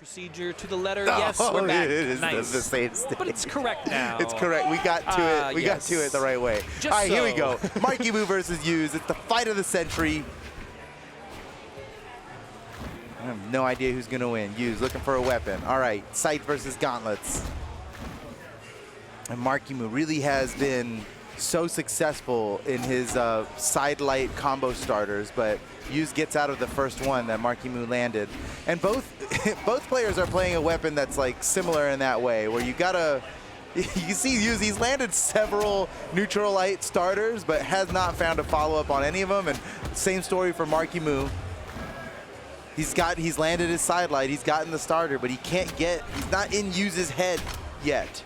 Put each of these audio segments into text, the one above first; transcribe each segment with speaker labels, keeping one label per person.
Speaker 1: procedure to the letter. Yes, we're back.
Speaker 2: It is
Speaker 1: nice.
Speaker 2: the same stage.
Speaker 1: But it's correct now.
Speaker 2: It's correct. We got to it. We got to it the right way.
Speaker 1: Just
Speaker 2: all right, here we
Speaker 1: so.
Speaker 2: go. Marckiemoo versus Use. It's the fight of the century. I have no idea who's going to win. Use looking for a weapon. All right, Scythe versus Gauntlets. And Marckiemoo really has been so successful in his side light combo starters, but Use gets out of the first one that Marckiemoo landed. And both players are playing a weapon that's like similar in that way, where you gotta, you see Use, he's landed several neutral light starters, but has not found a follow-up on any of them. And same story for Marckiemoo. He's landed his side light, he's gotten the starter, but he's not in Use's head yet.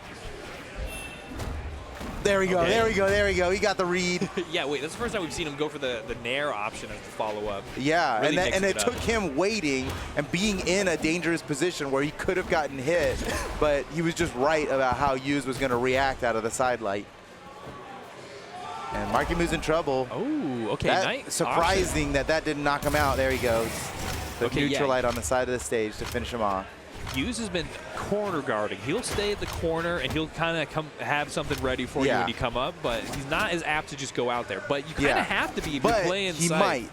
Speaker 2: There we go, okay. There we go, there we go. He got the read.
Speaker 1: Yeah, wait, that's the first time we've seen him go for the Nair option as the follow-up.
Speaker 2: Yeah,
Speaker 1: really
Speaker 2: and it took him waiting and being in a dangerous position where he could have gotten hit, but he was just right about how Use was going to react out of the side light. And Marckiemoo's in trouble.
Speaker 1: Oh, okay, nice.
Speaker 2: Surprising that didn't knock him out. There he goes. The neutral light on the side of the stage to finish him off.
Speaker 1: Use has been corner guarding. He'll stay at the corner and he'll kind of have something ready for you when you come up, but he's not as apt to just go out there. But you kind of have to be if you're playing
Speaker 2: he might.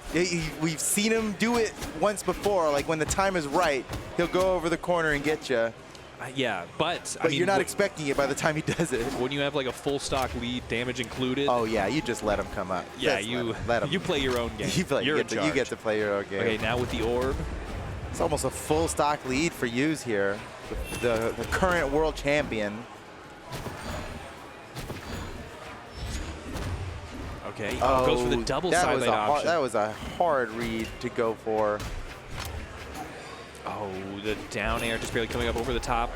Speaker 2: We've seen him do it once before. Like when the time is right, he'll go over the corner and get you.
Speaker 1: Yeah, but
Speaker 2: I mean, you're not expecting it by the time he does it.
Speaker 1: When you have like a full stock lead, damage included.
Speaker 2: Oh yeah, you just let him come up.
Speaker 1: Yeah,
Speaker 2: let him.
Speaker 1: You play your own game.
Speaker 2: You get to play your own game.
Speaker 1: Okay, now with the orb.
Speaker 2: It's almost a full stock lead for Use here, the current world champion.
Speaker 1: Okay, goes for the double side light option.
Speaker 2: That was a hard read to go for.
Speaker 1: Oh, the down air just barely coming up over the top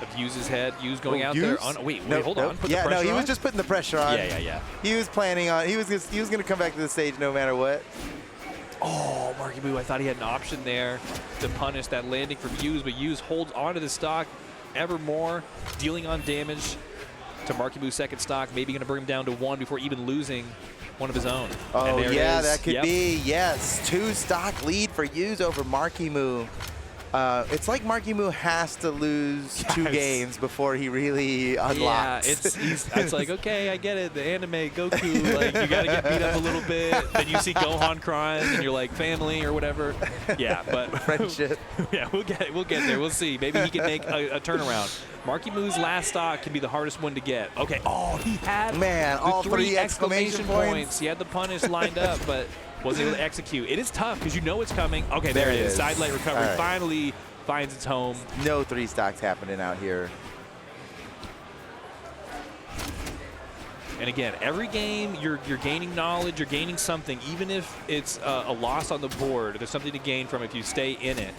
Speaker 1: of Use's head. Use going out there. Wait, hold on. Put the pressure
Speaker 2: he
Speaker 1: on?
Speaker 2: was just putting the pressure on.
Speaker 1: Yeah.
Speaker 2: He was planning on. He was going to come back to the stage no matter what.
Speaker 1: Oh, Marckiemoo, I thought he had an option there to punish that landing from Use, but Use holds onto the stock ever more, dealing on damage to Marckiemoo's second stock, maybe going to bring him down to 1 before even losing one of his own.
Speaker 2: Oh, yeah, that could be. Yes, 2 stock lead for Use over Marckiemoo. It's like Marckiemoo has to lose 2 games before he really unlocks.
Speaker 1: Yeah, it's like, okay, I get it. The anime Goku, like you got to get beat up a little bit. Then you see Gohan crying, and you're like, family or whatever. Yeah, but
Speaker 2: friendship.
Speaker 1: Yeah, we'll get there. We'll see. Maybe he can make a turnaround. Marckiemoo's last stock can be the hardest one to get. Okay. Oh, he had
Speaker 2: all 3 exclamation points.
Speaker 1: He had the punish lined up, but wasn't able to execute. It is tough because you know it's coming. Okay, there it is. Side light recovery finally finds its home.
Speaker 2: No 3 stocks happening out here.
Speaker 1: And again, every game you're gaining knowledge, you're gaining something, even if it's a loss on the board. There's something to gain from if you stay in it.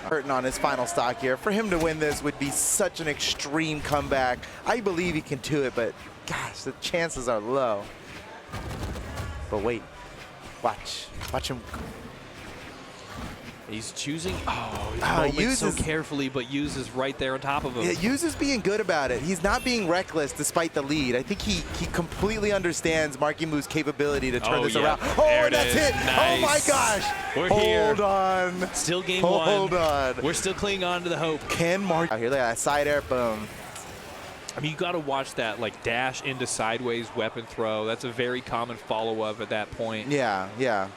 Speaker 2: Hurting on his final stock here. For him to win this would be such an extreme comeback. I believe he can do it, but gosh, the chances are low. But wait, watch him.
Speaker 1: He's choosing, Use so carefully, but Use is right there on top of him.
Speaker 2: Yeah, Use is being good about it. He's not being reckless despite the lead. I think he completely understands Marckiemoo's capability to turn this around. Oh, that's it.
Speaker 1: Nice.
Speaker 2: Oh my gosh.
Speaker 1: We're here.
Speaker 2: Hold on.
Speaker 1: Still game 1.
Speaker 2: Hold on.
Speaker 1: We're still clinging on to the hope.
Speaker 2: Can Mark? Here, look at that side air, boom.
Speaker 1: I mean, you got to watch that, like, dash into sideways weapon throw. That's a very common follow-up at that point.
Speaker 2: Yeah.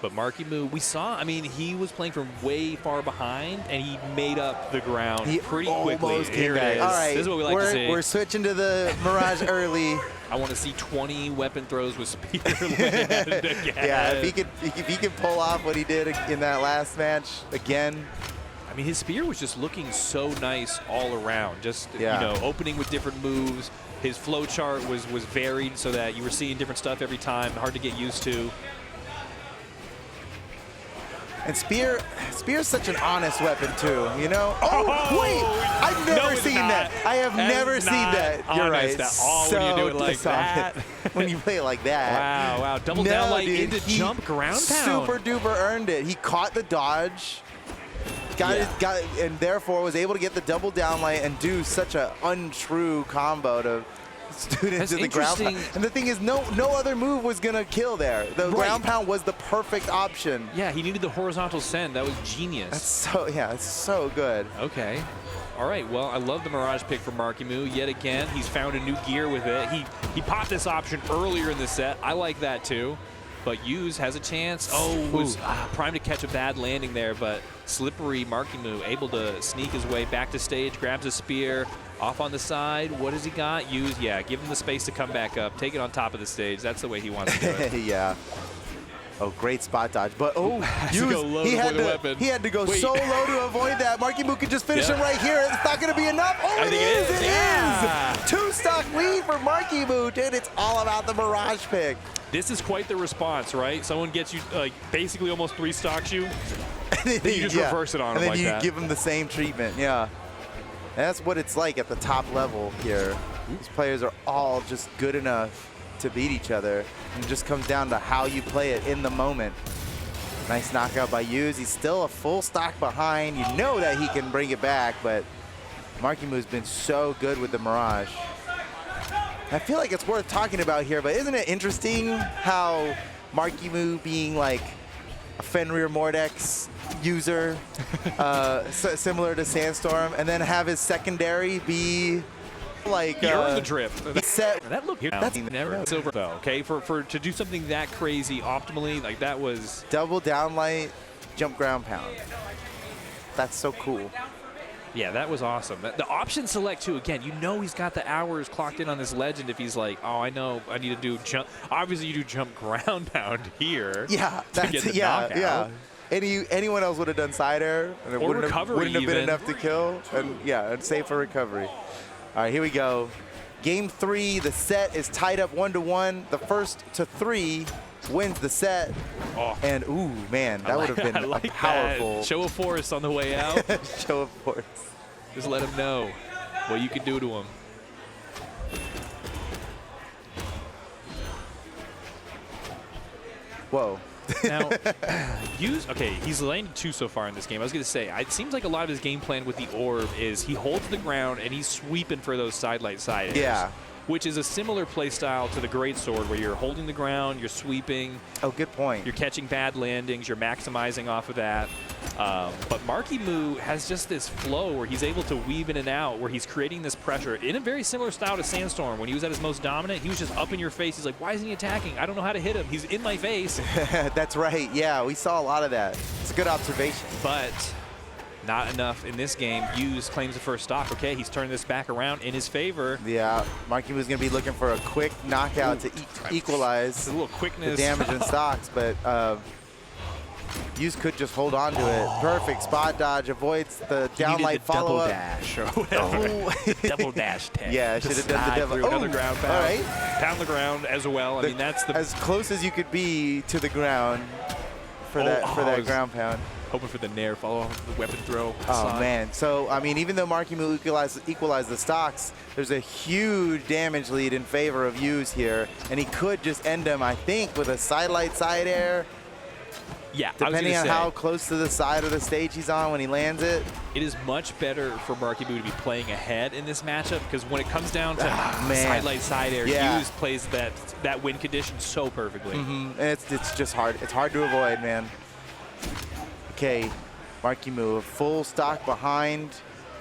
Speaker 1: But Marckiemoo, we saw, I mean, he was playing from way far behind, and he made up the ground pretty quickly. Here it is.
Speaker 2: All right,
Speaker 1: this is what we like to see.
Speaker 2: We're switching to the Mirage early.
Speaker 1: I want to see 20 weapon throws with spear land again.
Speaker 2: Yeah, if he could pull off what he did in that last match again.
Speaker 1: I mean, his spear was just looking so nice all around. Just, you know, opening with different moves. His flow chart was varied so that you were seeing different stuff every time. Hard to get used to.
Speaker 2: And Spear's such an honest weapon too, you know? Oh, wait! I've never seen that. I have never seen that. You're right.
Speaker 1: At all when you do it like that.
Speaker 2: When you play it like that.
Speaker 1: Wow. Double down light into jump ground pound.
Speaker 2: Super duper earned it. He caught the dodge. And therefore was able to get the double down light and do such an untrue combo to student to the ground pound. And the thing is, no other move was going to kill there. The ground pound was the perfect option.
Speaker 1: Yeah, he needed the horizontal send. That was genius.
Speaker 2: That's so, yeah, it's so good.
Speaker 1: Okay. All right, well, I love the Mirage pick from Marckiemoo. Yet again, he's found a new gear with it. He popped this option earlier in the set. I like that too. But Hughes has a chance. Oh, was primed to catch a bad landing there, but slippery Marckiemoo able to sneak his way back to stage, grabs a spear, off on the side. What has he got? Hughes, yeah, give him the space to come back up, take it on top of the stage. That's the way he wants to do it.
Speaker 2: Yeah. Oh, great spot dodge. But, Hughes, he had to go so low to avoid that. Marckiemoo could just finish him right here. It's not going to be enough. Oh, it is. It is. 2-stock lead for Marckiemoo. Dude, it's all about the Mirage pick.
Speaker 1: This is quite the response, right? Someone gets you, like, basically almost 3 stocks you, then you just reverse it on them like that.
Speaker 2: And then you give them the same treatment, yeah. And that's what it's like at the top level here. These players are all just good enough to beat each other. And it just comes down to how you play it in the moment. Nice knockout by Hughes. He's still a full stock behind. You know that he can bring it back, but Marckiemoo been so good with the Mirage. I feel like it's worth talking about here, but isn't it interesting how Marckiemoo being like a Fenrir Mordex user, similar to Sandstorm, and then have his secondary be like
Speaker 1: he earned the drip.
Speaker 2: That
Speaker 1: looked here. That's never silver though. Okay, for to do something that crazy optimally, like that was
Speaker 2: double downlight, jump ground pound. That's so cool.
Speaker 1: Yeah, that was awesome. The option select, too, again, you know he's got the hours clocked in on this legend if he's like, oh, I know I need to do jump. Obviously, you do jump ground pound here.
Speaker 2: Yeah, yeah. Anyone else would have done side air, and it wouldn't have been enough to kill. And yeah, and save for recovery. All right, here we go. Game 3, the set is tied up 1-1. The first to 3 wins the set.
Speaker 1: Oh.
Speaker 2: And, ooh, man, that would have been a powerful.
Speaker 1: Show of force on the way out.
Speaker 2: Show of force.
Speaker 1: Just let him know what you can do to him.
Speaker 2: Whoa.
Speaker 1: Now, he's landed 2 so far in this game. I was going to say, it seems like a lot of his game plan with the orb is he holds the ground and he's sweeping for those sidelight side airs. Yeah. Which is a similar play style to the Greatsword, where you're holding the ground, you're sweeping.
Speaker 2: Oh, good point.
Speaker 1: You're catching bad landings, you're maximizing off of that. But Marckiemoo has just this flow where he's able to weave in and out, where he's creating this pressure in a very similar style to Sandstorm. When he was at his most dominant, he was just up in your face. He's like, why isn't he attacking? I don't know how to hit him. He's in my face.
Speaker 2: That's right. Yeah, we saw a lot of that. It's a good observation.
Speaker 1: But not enough in this game. Hughes claims the first stock. Okay, he's turned this back around in his favor. Yeah,
Speaker 2: Marckiemoo going to be looking for a quick knockout to equalize
Speaker 1: a little quickness.
Speaker 2: The damage in stocks, but Hughes could just hold on to it. Perfect spot dodge, avoids the downlight follow-up.
Speaker 1: Dash or whatever. Double dash tech.
Speaker 2: Yeah, should have done the double.
Speaker 1: Another ground pound.
Speaker 2: All right.
Speaker 1: Pound the ground as well. I mean, that's
Speaker 2: as close as you could be to the ground for that ground pound.
Speaker 1: Hoping for the nair follow off the weapon throw.
Speaker 2: Oh, man. So, I mean, even though Marckiemoo equalized the stocks, there's a huge damage lead in favor of Hughes here. And he could just end him, I think, with a sidelight side air.
Speaker 1: Yeah,
Speaker 2: depending on how close to the side of the stage he's on when he lands it.
Speaker 1: It is much better for Marckiemoo to be playing ahead in this matchup, because when it comes down to sidelight side air, Hughes plays that win condition so perfectly.
Speaker 2: And it's just hard. It's hard to avoid, man. Okay, Marckiemoo, a full stock behind.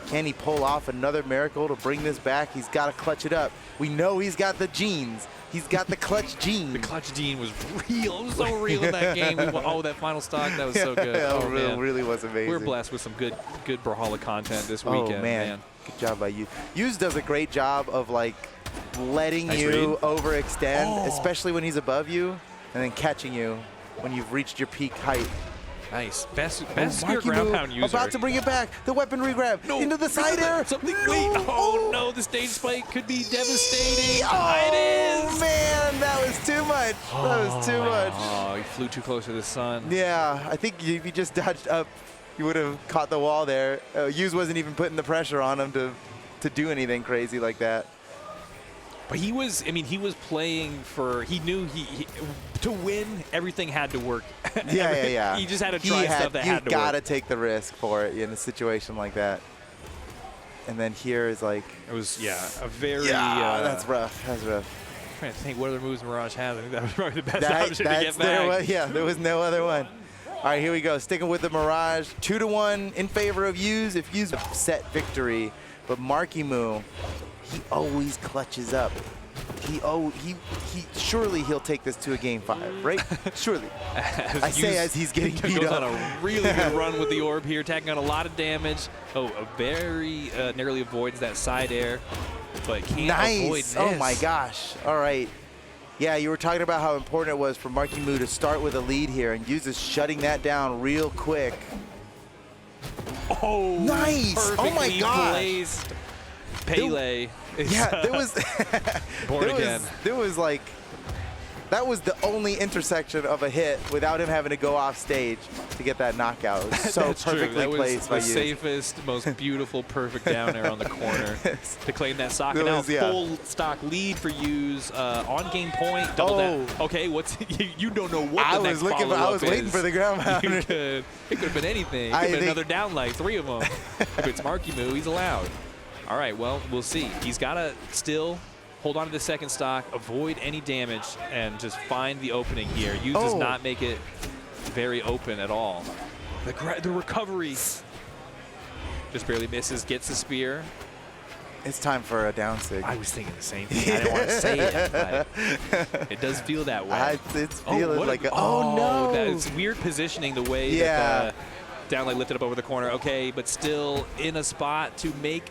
Speaker 2: Can he pull off another miracle to bring this back? He's got to clutch it up. We know he's got the genes. He's got the clutch gene.
Speaker 1: The clutch gene was real. It was so real in that game. Oh, that final stock, that was so good. Oh,
Speaker 2: man. Really was amazing.
Speaker 1: We're blessed with some good Brawlhalla content this weekend.
Speaker 2: Oh, man. Good job by you. Hughes does a great job of, like, letting you overextend, especially when he's above you, and then catching you when you've reached your peak height.
Speaker 1: Nice. Best ground pound user.
Speaker 2: About to bring it back. The weapon regrab. Into the side air.
Speaker 1: Oh, no. The stage spike could be devastating.
Speaker 2: Oh, it is. Man, that was too much. That was too much.
Speaker 1: Oh, he flew too close to the sun.
Speaker 2: Yeah, I think if you just dodged up, you would have caught the wall there. Hughes wasn't even putting the pressure on him to do anything crazy like that.
Speaker 1: But he was playing for, he knew to win, everything had to work.
Speaker 2: Yeah.
Speaker 1: He just had to try stuff that had to work.
Speaker 2: You got to take the risk for it in a situation like that. And then here is like...
Speaker 1: It was, yeah, a very...
Speaker 2: that's rough. That's rough.
Speaker 1: I'm trying to think what other moves Mirage has. I think that was probably the best option to get back.
Speaker 2: There was no other one. All right, here we go. Sticking with the Mirage. 2-1 in favor of Use. If Use set victory. But Marckiemoo, he always clutches up. Surely he'll take this to a game 5, right? Surely. As he's getting beat
Speaker 1: goes
Speaker 2: up.
Speaker 1: on a really good run with the orb here, tacking on a lot of damage. Oh, a very narrowly avoids that side air, but can't avoid this.
Speaker 2: Oh my gosh. All right. Yeah, you were talking about how important it was for Marckiemoo to start with a lead here, and Use is shutting that down real quick.
Speaker 1: Oh,
Speaker 2: nice! Oh my gosh!
Speaker 1: Placed. Pele.
Speaker 2: Yeah, there was
Speaker 1: born again.
Speaker 2: There was like, that was the only intersection of a hit without him having to go off stage to get that knockout. It was so perfectly placed by
Speaker 1: Use. The safest, most beautiful, perfect down air on the corner to claim that stock. And now full stock lead for Use on game point. Double that. Okay, what's you don't know what the next follow-up is.
Speaker 2: I was waiting for the ground pounder.
Speaker 1: It could have been anything. It could have been another down leg, 3 of them. If it's Marckiemoo, he's allowed. All right, well, we'll see. He's got to still hold on to the second stock, avoid any damage, and just find the opening here. Use does not make it very open at all. The recovery just barely misses, gets the spear.
Speaker 2: It's time for a down sig.
Speaker 1: I was thinking the same thing. I didn't want to say it, but it does feel that way.
Speaker 2: It's feeling like no.
Speaker 1: That's weird positioning the way that the down leg lifted up over the corner. Okay, but still in a spot to make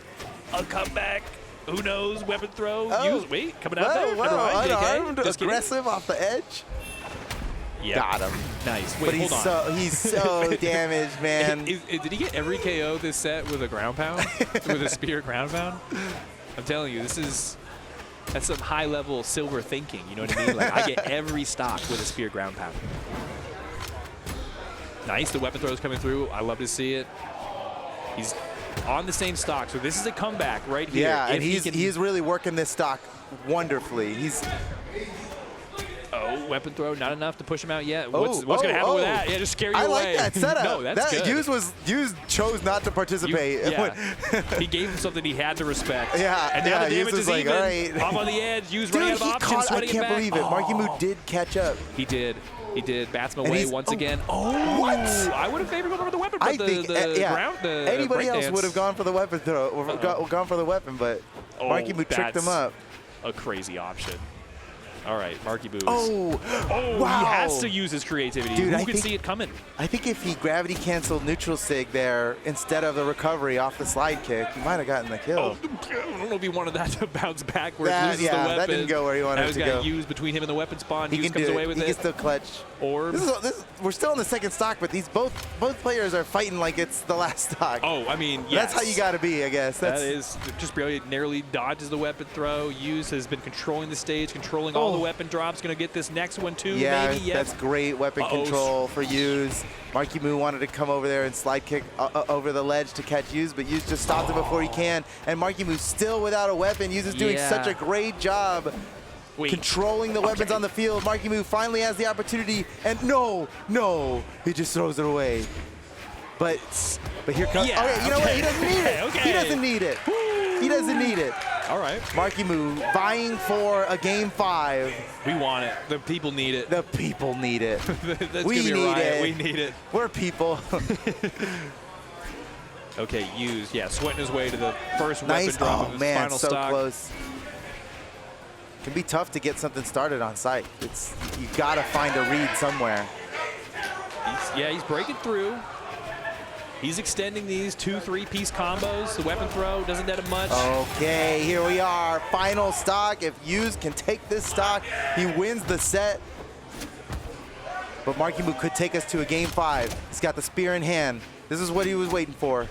Speaker 1: a comeback. Who knows? Weapon throw. Wait, coming out there.
Speaker 2: Unarmed, aggressive off the edge.
Speaker 1: Yep.
Speaker 2: Got him.
Speaker 1: Nice. Wait,
Speaker 2: but
Speaker 1: hold on.
Speaker 2: He's so damaged, man.
Speaker 1: Did he get every KO this set with a ground pound? With a spear ground pound? I'm telling you, that's some high-level silver thinking. You know what I mean? Like, I get every stock with a spear ground pound. Nice. The weapon throw is coming through. I love to see it. He's on the same stock, so this is a comeback right here.
Speaker 2: Yeah, and he's really working this stock wonderfully.
Speaker 1: Weapon throw, not enough to push him out yet. What's going to happen with that? Yeah, just scare you away.
Speaker 2: I like that setup.
Speaker 1: No, that's good.
Speaker 2: Use chose not to participate.
Speaker 1: He gave him something he had to respect.
Speaker 2: Yeah,
Speaker 1: and now the damage is
Speaker 2: like,
Speaker 1: even.
Speaker 2: all right.
Speaker 1: Off on the edge. Use running out of options, sweating it back.
Speaker 2: I can't believe it. Marckiemoo did catch up.
Speaker 1: He did. He did. Bats him away once again.
Speaker 2: What?
Speaker 1: I would have favored him over the weapon, but
Speaker 2: anybody else would have gone for the weapon throw, or gone for the weapon, but Marckiemoo tricked him up.
Speaker 1: A crazy option. All right, Marckiemoo.
Speaker 2: Wow.
Speaker 1: He has to use his creativity.
Speaker 2: Dude,
Speaker 1: Who could see it coming?
Speaker 2: I think if he gravity canceled neutral sig there instead of the recovery off the slide kick, he might have gotten the kill.
Speaker 1: I don't know if he wanted that to bounce backwards, loses the weapon.
Speaker 2: That didn't go where he wanted it to go.
Speaker 1: Use between him and the weapon spawn.
Speaker 2: He
Speaker 1: comes away with it.
Speaker 2: He can still clutch.
Speaker 1: Orb.
Speaker 2: We're still in the second stock, but both players are fighting like it's the last stock.
Speaker 1: Oh, I mean, yes.
Speaker 2: That's how you got to be, I guess.
Speaker 1: That is just barely narrowly dodges the weapon throw. Use has been controlling the stage, controlling all the weapon drops. Going to get this next one too.
Speaker 2: Yeah,
Speaker 1: maybe.
Speaker 2: That's great weapon control for Use. Marckiemoo wanted to come over there and slide kick over the ledge to catch Use, but Use just stopped him before he can. And Marckiemoo still without a weapon. Use is doing such a great job controlling the weapons on the field. Marckiemoo finally has the opportunity, and no, he just throws it away. But here comes. You know what? He doesn't need it. He doesn't need it. He doesn't need it.
Speaker 1: All right.
Speaker 2: Marckiemoo vying for a game 5.
Speaker 1: We want it. The people need it.
Speaker 2: The people need it.
Speaker 1: We need it. We need it.
Speaker 2: We're people.
Speaker 1: Okay, Use. Yeah, sweating his way to the first weapon drop of his final
Speaker 2: so
Speaker 1: stock.
Speaker 2: Close. Can be tough to get something started on site. You gotta find a read somewhere.
Speaker 1: He's breaking through. He's extending these 2-3-piece combos. The weapon throw doesn't net him much.
Speaker 2: Okay, here we are. Final stock. If Use can take this stock, he wins the set. But Marckiemoo could take us to a game 5. He's got the spear in hand. This is what he was waiting for.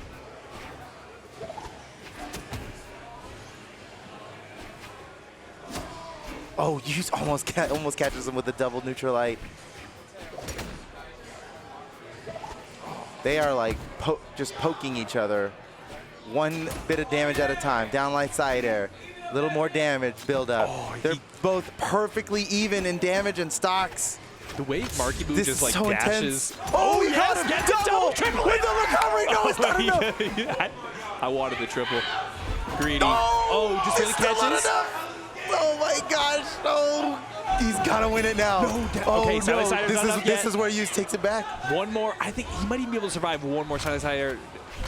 Speaker 2: Oh, Use almost catches him with the double neutralite. They are like just poking each other. One bit of damage at a time. Downlight side air. A little more damage build up. They're both perfectly even in damage and stocks.
Speaker 1: The way Marckiemoo just like dashes.
Speaker 2: Intense. Oh, he has double triple with the recovery. No, It's not enough.
Speaker 1: I wanted the triple. Greedy.
Speaker 2: No,
Speaker 1: Oh, just really
Speaker 2: it's still not
Speaker 1: catches.
Speaker 2: enough. Oh my gosh. No. He's got to win it now.
Speaker 1: No,
Speaker 2: oh,
Speaker 1: okay,
Speaker 2: no.
Speaker 1: side-by-side is not enough
Speaker 2: This
Speaker 1: yet.
Speaker 2: is where Hughes takes it back.
Speaker 1: One more. I think he might even be able to survive one more side-by-side.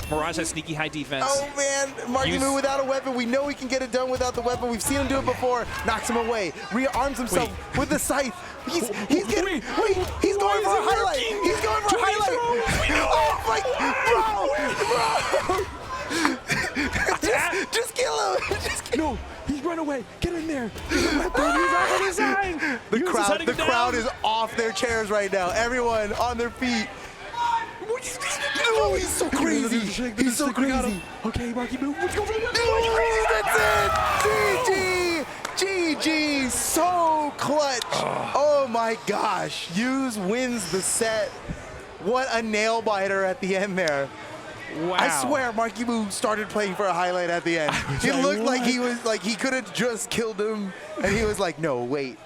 Speaker 1: Mirage has sneaky high defense.
Speaker 2: Oh man, Marckiemoo without a weapon. We know he can get it done without the weapon. We've seen him do it before. Knocks him away. Rearms himself with the scythe. He's getting. Wait, he's going for a highlight. He's going for a highlight. Oh my, bro. Just kill him. Just kill him.
Speaker 1: No, he's run away. Get in there. He's on the side.
Speaker 2: The crowd is off their chairs right now. Everyone on their feet. Oh, he's so crazy. He's so crazy.
Speaker 1: Okay, Marckiemoo, let's go for the
Speaker 2: That's it. GG. GG. So clutch. Oh my gosh. Hughes wins the set. What a nail biter at the end there.
Speaker 1: Wow.
Speaker 2: I swear Marckiemoo started playing for a highlight at the end. It looked like he was like he could have just killed him, and he was like, no, wait.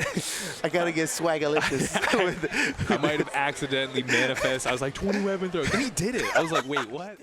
Speaker 2: I gotta get swagalicious.
Speaker 1: I might have accidentally manifest. I was like 20 weapon throws. And he did it. I was like, wait, what?